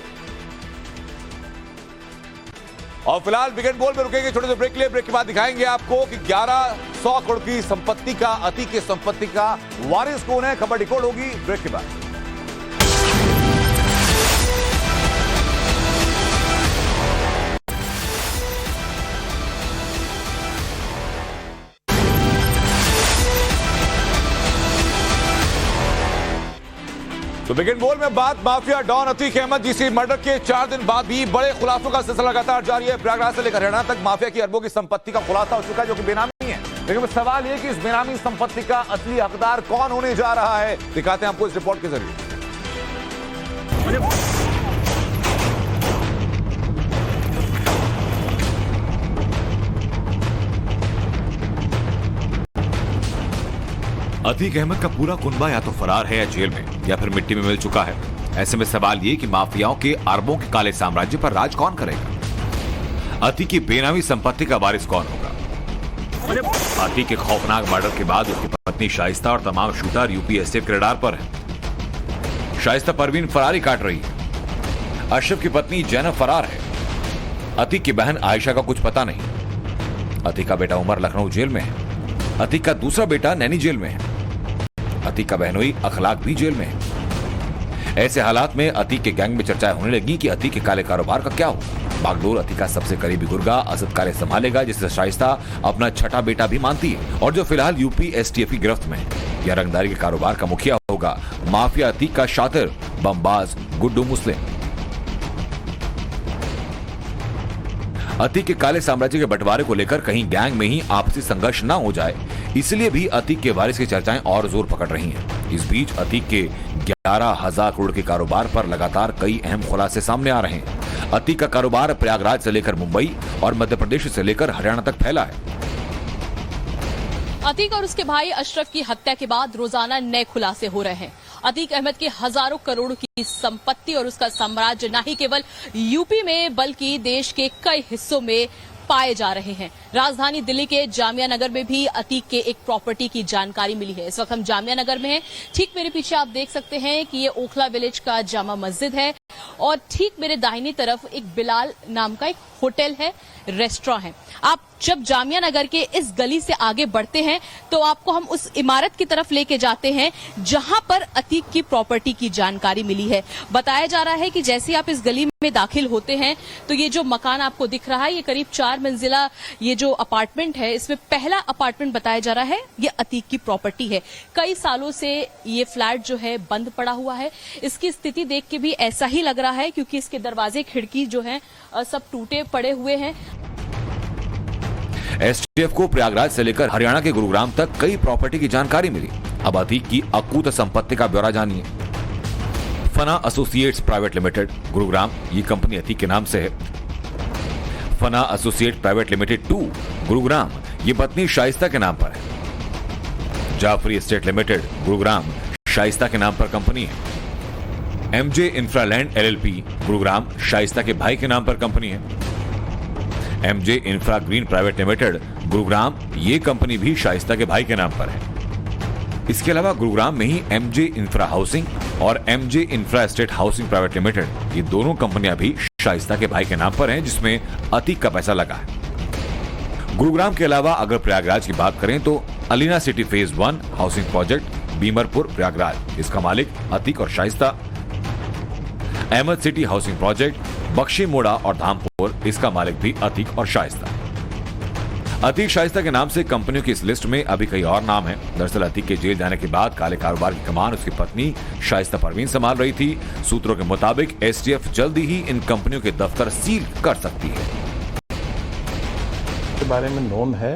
और फिलहाल बिगेट बोल में रुकेंगे छोटे से ब्रेक के लिए। ब्रेक के बाद दिखाएंगे आपको कि 1100 करोड़ की संपत्ति का, अति की संपत्ति का वारिस कौन है। खबर डिकोड होगी ब्रेक के बाद। तो बिगेट बोल में बात माफिया डॉन अतीक अहमद जी मर्डर के 4 दिन बाद भी बड़े खुलासों का सिलसिला लगातार जारी है। प्रयागराज से लेकर हरियाणा तक माफिया की अरबों की संपत्ति का खुलासा हो चुका है, जो कि बेनामी है। लेकिन सवाल यह कि इस बेनामी संपत्ति का असली हकदार कौन होने जा रहा है, दिखाते हैं आपको इस रिपोर्ट के जरिए। अतीक अहमद का पूरा कुनबा या तो फरार है या जेल में या फिर मिट्टी में मिल चुका है। ऐसे में सवाल ये कि माफियाओं के अरबों के काले साम्राज्य पर राज कौन करेगा? अतीक की बेनामी संपत्ति का वारिस कौन होगा? अतीक के खौफनाक मर्डर के बाद उसकी पत्नी शाइस्ता और तमाम शूटर यूपी एसटीएफ के रडार पर है। शाइस्ता परवीन फरारी काट रही है। अशरफ की पत्नी जैनब फरार है। अतीक की बहन आयशा का कुछ पता नहीं। अतीक का बेटा उमर लखनऊ जेल में है। अतीक का दूसरा बेटा नैनी जेल में है। अतीक का बहनोई अखलाक भी जेल में है। ऐसे हालात में अतीक के गैंग में चर्चाएं होने लगी कि अतीक के काले कारोबार का क्या होगा। बागडोर अतीक का सबसे करीबी गुर्गा असद काले संभालेगा, जिसे शाइस्ता अपना छठा बेटा भी मानती है और जो फिलहाल यूपी एसटीएफ की गिरफ्त में है। यह रंगदारी के कारोबार का मुखिया होगा माफिया अतीक का शातिर बमबाज गुड्डू मुस्लिम। अतीक के काले साम्राज्य के बंटवारे को लेकर कहीं गैंग में ही आपसी संघर्ष न हो जाए, इसलिए भी अतीक के वारिस की चर्चाएं और जोर पकड़ रही हैं। इस बीच अतीक के 11,000 करोड़ के कारोबार पर लगातार कई अहम खुलासे सामने आ रहे हैं। अतीक का कारोबार प्रयागराज से लेकर मुंबई और मध्य प्रदेश से लेकर हरियाणा तक फैला है। अतीक और उसके भाई अशरफ की हत्या के बाद रोजाना नए खुलासे हो रहे हैं। अतीक अहमद की हजारों करोड़ की संपत्ति और उसका साम्राज्य न ही केवल यूपी में बल्कि देश के कई हिस्सों में पाए जा रहे हैं। राजधानी दिल्ली के जामिया नगर में भी अतीक के एक प्रॉपर्टी की जानकारी मिली है। इस वक्त हम जामिया नगर में हैं। ठीक मेरे पीछे आप देख सकते हैं कि ये ओखला विलेज का जामा मस्जिद है और ठीक मेरे दाहिनी तरफ एक बिलाल नाम का एक होटल है, रेस्टोरेंट है। आप जब जामिया नगर के इस गली से आगे बढ़ते हैं तो आपको हम उस इमारत की तरफ लेके जाते हैं जहां पर अतीक की प्रॉपर्टी की जानकारी मिली है। बताया जा रहा है कि जैसे आप इस गली में दाखिल होते हैं तो ये जो मकान आपको दिख रहा है, ये करीब 4 मंजिला ये जो अपार्टमेंट है, इसमें पहला अपार्टमेंट बताया जा रहा है ये अतीक की प्रॉपर्टी है। कई सालों से ये फ्लैट जो है बंद पड़ा हुआ है। इसकी स्थिति देख के भी ऐसा ही लग रहा है क्योंकि इसके दरवाजे खिड़की जो है सब टूटे पड़े हुए हैं। एसटीएफ को प्रयागराज से लेकर हरियाणा के गुरुग्राम तक कई प्रॉपर्टी की जानकारी मिली। अब अतीक की अकूत संपत्ति का ब्यौरा जानिए। फना एसोसिएट्स प्राइवेट लिमिटेड गुरुग्राम, ये कंपनी अतीक के नाम से है। फना एसोसिएट प्राइवेट लिमिटेड 2 गुरुग्राम, ये पत्नी शाइस्ता के नाम पर है। जाफरी एस्टेट लिमिटेड गुरुग्राम, शाइस्ता के नाम पर कंपनी है। एमजे इंफ्रालैंड एलएलपी गुरुग्राम, शाइस्ता के भाई के नाम पर कंपनी है। MJ infra green private limited Gurugram, ये कंपनी भी शाइस्ता के भाई के नाम पर है। इसके अलावा गुरुग्राम में ही एमजे इंफ्रा हाउसिंग और MJ infra estate housing private limited, ये दोनों कंपनियां भी शाइस्ता के भाई के नाम पर हैं, जिसमें अतीक का पैसा लगा है। गुरुग्राम के अलावा अगर प्रयागराज की बात करें तो Alina city phase 1 housing project Bimarpur Prayagraj, इसका मालिक अतीक और Shaista. Ahmed city housing project Bakshi Moda और धामपुर, इसका मालिक भी अतीक और शाइस्ता। अतीक शाइस्ता के नाम से कंपनियों की इस लिस्ट में अभी कई और नाम हैं। दरअसल अतीक के जेल जाने के बाद काले कारोबार की कमान उसकी पत्नी शाइस्ता परवीन संभाल रही थी। सूत्रों के मुताबिक एसटीएफ जल्दी ही इन कंपनियों के दफ्तर सील कर सकती है। के बारे में नोन है,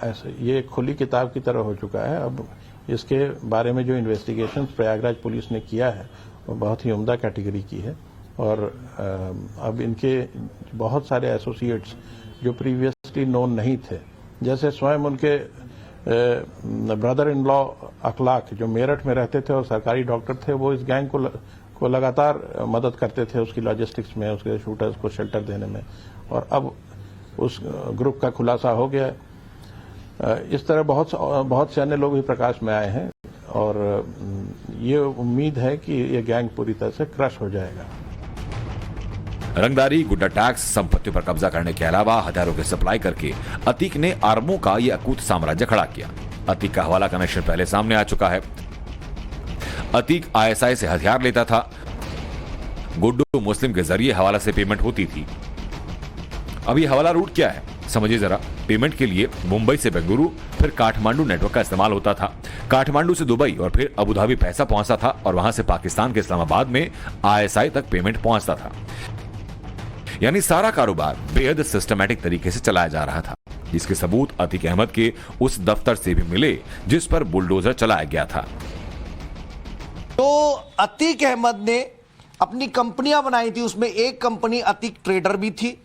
ऐसे ये खुली किताब की तरह हो चुका है। अब इसके बारे में जो इन्वेस्टिगेशन प्रयागराज पुलिस ने किया है वो बहुत ही उम्दा कैटेगरी की है और अब इनके बहुत सारे एसोसिएट्स जो प्रीवियसली नोन नहीं थे, जैसे स्वयं उनके ब्रदर इन लॉ अखलाक जो मेरठ में रहते थे और सरकारी डॉक्टर थे, वो इस गैंग को लगातार मदद करते थे उसकी लॉजिस्टिक्स में, उसके शूटर्स को शेल्टर देने में, और अब उस ग्रुप का खुलासा हो गया। इस तरह बहुत से अन्य लोग भी प्रकाश में आए हैं और ये उम्मीद है कि ये गैंग पूरी तरह से क्रश हो जाएगा। रंगदारी, गुड्डा टैक्स, संपत्तियों पर कब्जा करने के अलावा हथियारों की सप्लाई करके अतीक ने अरबों का यह अकूत साम्राज्य खड़ा किया। अतीक का हवाला कनेक्शन पहले सामने आ चुका है। अतीक आईएसआई से हथियार लेता था। गुड्डू मुस्लिम के जरिए हवाला से पेमेंट होती थी। अब ये हवाला रूट क्या है समझिए जरा। पेमेंट के लिए मुंबई से बेंगलुरु फिर काठमांडू नेटवर्क का इस्तेमाल होता था। काठमांडू से दुबई और फिर अबू धाबी पैसा पहुंचता था और वहां से पाकिस्तान के इस्लामाबाद में आईएसआई तक पेमेंट पहुंचता था। यानी सारा कारोबार बेहद सिस्टमैटिक तरीके से चलाया जा रहा था, जिसके सबूत अतीक अहमद के उस दफ्तर से भी मिले जिस पर बुलडोजर चलाया गया था। तो अतीक अहमद ने अपनी कंपनियां बनाई थी, उसमें एक कंपनी अतीक ट्रेडर भी थी,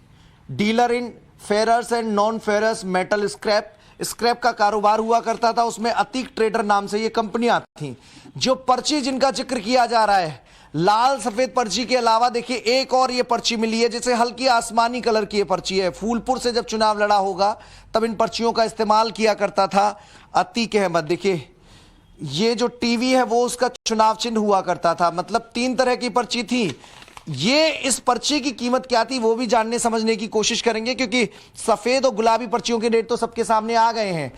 dealer in ferrous and non ferrous metal scrap, scrap का कारोबार हुआ करता था, उसमें अतीक ट्रेडर नाम से ये कंपनियां थीं। जो पर्ची जिनका जिक्र किया जा रहा है, लाल सफेद पर्ची के अलावा देखिए एक और ये पर्ची मिली है, जैसे हल्की आसमानी कलर की ये पर्ची है। फूलपुर से जब चुनाव लड़ा होगा तब इन पर्चियों का इस्तेमाल किया करता था अतीक अहमद। देखिए ये जो टीवी है वो उसका चुनाव चिन्ह हुआ करता था। मतलब 3 तरह की पर्ची थी। ये इस पर्ची की कीमत क्या थी वो भी जानने समझने की कोशिश करेंगे, क्योंकि सफेद और गुलाबी पर्चियों के रेट तो सबके सामने आ गए हैं।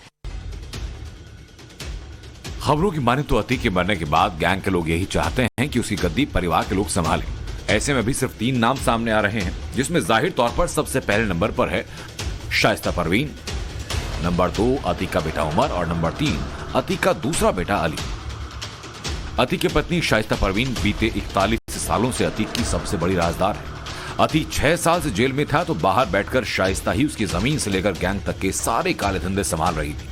खबरों की माने तो अतीक के मरने के बाद गैंग के लोग यही चाहते हैं कि उसकी गद्दी परिवार के लोग संभालें। ऐसे में भी सिर्फ 3 नाम सामने आ रहे हैं, जिसमें जाहिर तौर पर सबसे पहले नंबर पर है शाइस्ता परवीन, नंबर 2 अतीक का बेटा उमर और नंबर 3 अतीक का दूसरा बेटा अली। अतीक की पत्नी शाइस्ता परवीन बीते 41 सालों से अतीक की सबसे बड़ी राजदार है। अतीक 6 साल से जेल में था तो बाहर बैठकर शाइस्ता ही उसकी जमीन से लेकर गैंग तक के सारे काले धंधे संभाल रही थी।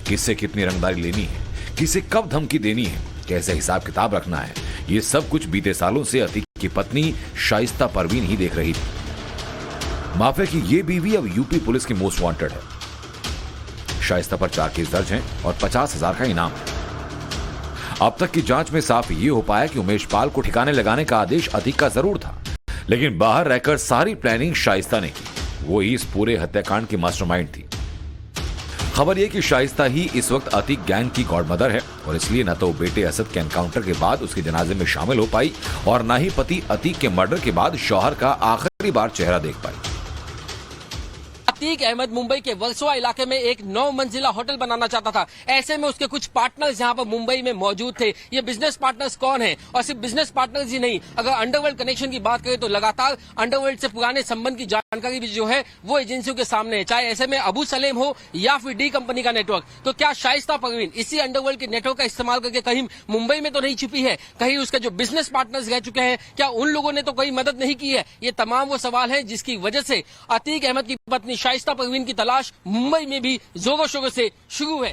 किससे कितनी रंगदारी लेनी है, किसे कब धमकी देनी है, कैसे हिसाब किताब रखना है, ये सब कुछ बीते सालों से अतीक की पत्नी शाइस्ता परवीन ही देख रही थी। माफिया की ये बीवी अब यूपी पुलिस की मोस्ट वांटेड है। शाइस्ता पर 4 केस दर्ज हैं और 50,000 का इनाम है। अब तक की जांच में साफ ये हो पाया कि उमेश पाल को ठिकाने लगाने का आदेश अतीक का जरूर था, लेकिन बाहर रहकर सारी प्लानिंग शाइस्ता ने की। वो ही इस पूरे हत्याकांड की मास्टरमाइंड थी। खबर यह कि शाइस्ता ही इस वक्त अतीक गैंग की गॉडमदर है और इसलिए न तो बेटे असद के एनकाउंटर के बाद उसके जनाजे में शामिल हो पाई और न ही पति अतीक के मर्डर के बाद शौहर का आखिरी बार चेहरा देख पाई। अतीक अहमद मुंबई के वर्सोवा इलाके में एक 9 मंजिला होटल बनाना चाहता था। ऐसे में उसके कुछ पार्टनर्स यहाँ पर मुंबई में मौजूद थे। ये बिजनेस पार्टनर्स कौन हैं? और सिर्फ बिजनेस पार्टनर्स ही नहीं, अगर अंडरवर्ल्ड कनेक्शन की बात करें तो लगातार अंडरवर्ल्ड से पुराने संबंध की जानकारी भी जो है वो एजेंसियों के सामने है, चाहे ऐसे में अबू सलेम हो या फिर डी कंपनी का नेटवर्क। तो क्या शाइस्ता परवीन इसी अंडरवर्ल्ड के नेटवर्क का इस्तेमाल करके कहीं मुंबई में तो नहीं छुपी है? कहीं उसके जो बिजनेस पार्टनर्स रह चुके हैं, क्या उन लोगों ने तो कोई मदद नहीं की है? ये तमाम वो सवाल है जिसकी वजह से अतीक अहमद की पत्नी शाइस्ता परवीन की तलाश मुंबई में भी जोरों शोरों से शुरू है।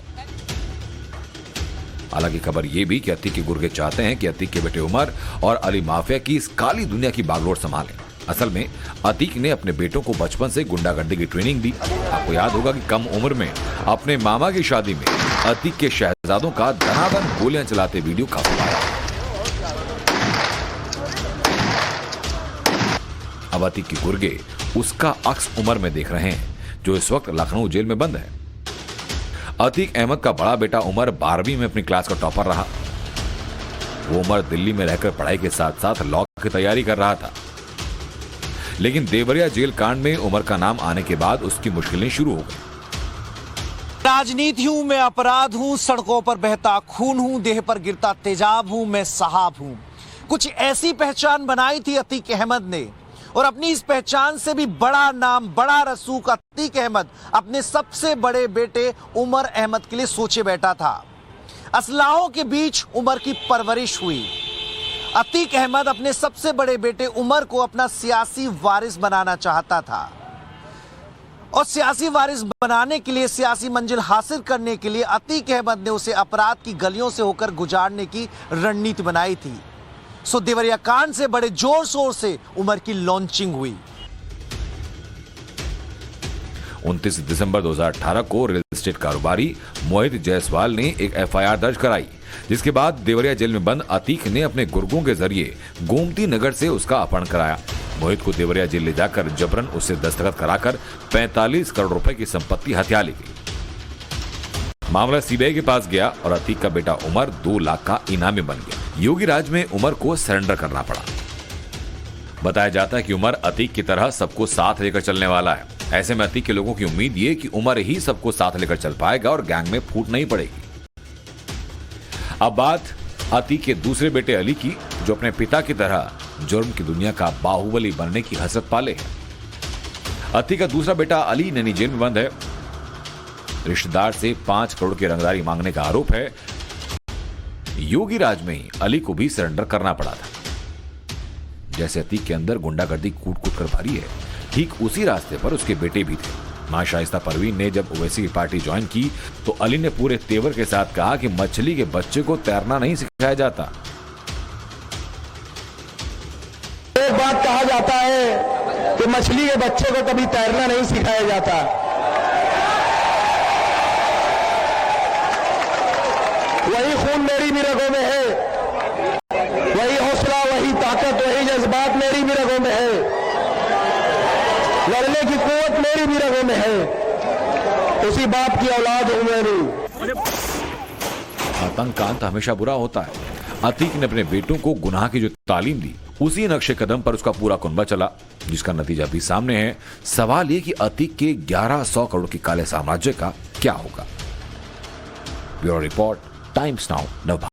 हालांकि खबर यह भी कि अतीक के गुर्गे चाहते हैं कि अतीक के बेटे उमर और अली माफिया की इस काली दुनिया की बागडोर संभालें। असल में अतीक ने अपने बेटों को बचपन से गुंडागर्दी की ट्रेनिंग दी। आपको याद होगा कि कम उम्र में अपने मामा की शादी में अतीक के शहजादों का धनाधन गोलियां चलाते वीडियो काफी आया। अब अतीक के गुर्गे उसका अक्स उमर में देख रहे हैं, जो इस वक्त लखनऊ जेल में बंद है। अतीक अहमद का बड़ा बेटा उमर 12वीं में अपनी क्लास का टॉपर रहा। वो उमर दिल्ली में रहकर पढ़ाई के साथ साथ लॉ की तैयारी कर रहा था, लेकिन देवरिया जेल कांड में उमर का नाम आने के बाद उसकी मुश्किलें शुरू हो गई। राजनीति हूं मैं, अपराध हूं, सड़कों पर बहता खून हूं, देह पर गिरता तेजाब हूं, मैं साहब हूं। कुछ ऐसी पहचान बनाई थी अतीक अहमद ने, और अपनी इस पहचान से भी बड़ा नाम, बड़ा रसूख अतीक अहमद अपने सबसे बड़े बेटे उमर अहमद के लिए सोचे बैठा था। असलाहों के बीच उमर की परवरिश हुई। अतीक अहमद अपने सबसे बड़े बेटे उमर को अपना सियासी वारिस बनाना चाहता था, और सियासी वारिस बनाने के लिए, सियासी मंजिल हासिल करने के लिए अतीक अहमद ने उसे अपराध की गलियों से होकर गुजारने की रणनीति बनाई थी। सो देवरिया कांड से बड़े जोर शोर से उमर की लॉन्चिंग हुई। 29 दिसंबर 2018 को रियल एस्टेट कारोबारी मोहित जायसवाल ने एक एफआईआर दर्ज कराई, जिसके बाद देवरिया जेल में बंद अतीक ने अपने गुर्गों के जरिए गोमती नगर से उसका अपहरण कराया। मोहित को देवरिया जेल ले जाकर जबरन उससे दस्तखत कराकर 45 करोड़ रुपए की संपत्ति हथिया ली गई। मामला सीबीआई के पास गया और अतीक का बेटा उमर 2 लाख का इनामी बन गया। योगी राज में उमर को सरेंडर करना पड़ा। बताया जाता है कि उमर अतीक की तरह सबको साथ लेकर चलने वाला है। ऐसे में अतीक के लोगों की उम्मीद ये कि उमर ही सबको साथ लेकर चल पाएगा और गैंग में फूट नहीं पड़ेगी। अब बात अतीक के दूसरे बेटे अली की, जो अपने पिता की तरह जुर्म की दुनिया का बाहुबली बनने की हसरत पाले है। अतीक का दूसरा बेटा अली नैनी जेल में बंद है। रिश्तेदार से 5 करोड़ की रंगदारी मांगने का आरोप है। योगी राज में ही अली को भी सरेंडर करना पड़ा था। जैसे अतीक के अंदर गुंडागर्दी कूट कूट कर भरी है, ठीक उसी रास्ते पर उसके बेटे भी थे। मां शाइस्ता परवीन ने जब ओवैसी की पार्टी ज्वाइन की तो अली ने पूरे तेवर के साथ कहा कि मछली के बच्चे को तैरना नहीं सिखाया जाता। एक बात कहा जाता है कि मछली के बच्चे को कभी तैरना नहीं सिखाया जाता। वही खून मेरी भी रगों में है, वही हौसला, वही ताकत, वही जज्बात मेरी भी रगों में है, लड़ने की कुव्वत मेरी भी रगों में है। उसी बाप की औलाद हूं मैं भी। आतंक का अंत हमेशा बुरा होता है। अतीक ने अपने बेटों को गुनाह की जो तालीम दी, उसी नक्शे कदम पर उसका पूरा कुनबा चला, जिसका नतीजा भी सामने है। सवाल ये कि अतीक के 1100 करोड़ के काले साम्राज्य का क्या होगा। ब्यूरो रिपोर्ट, टाइम्स नाउ, नव भारत।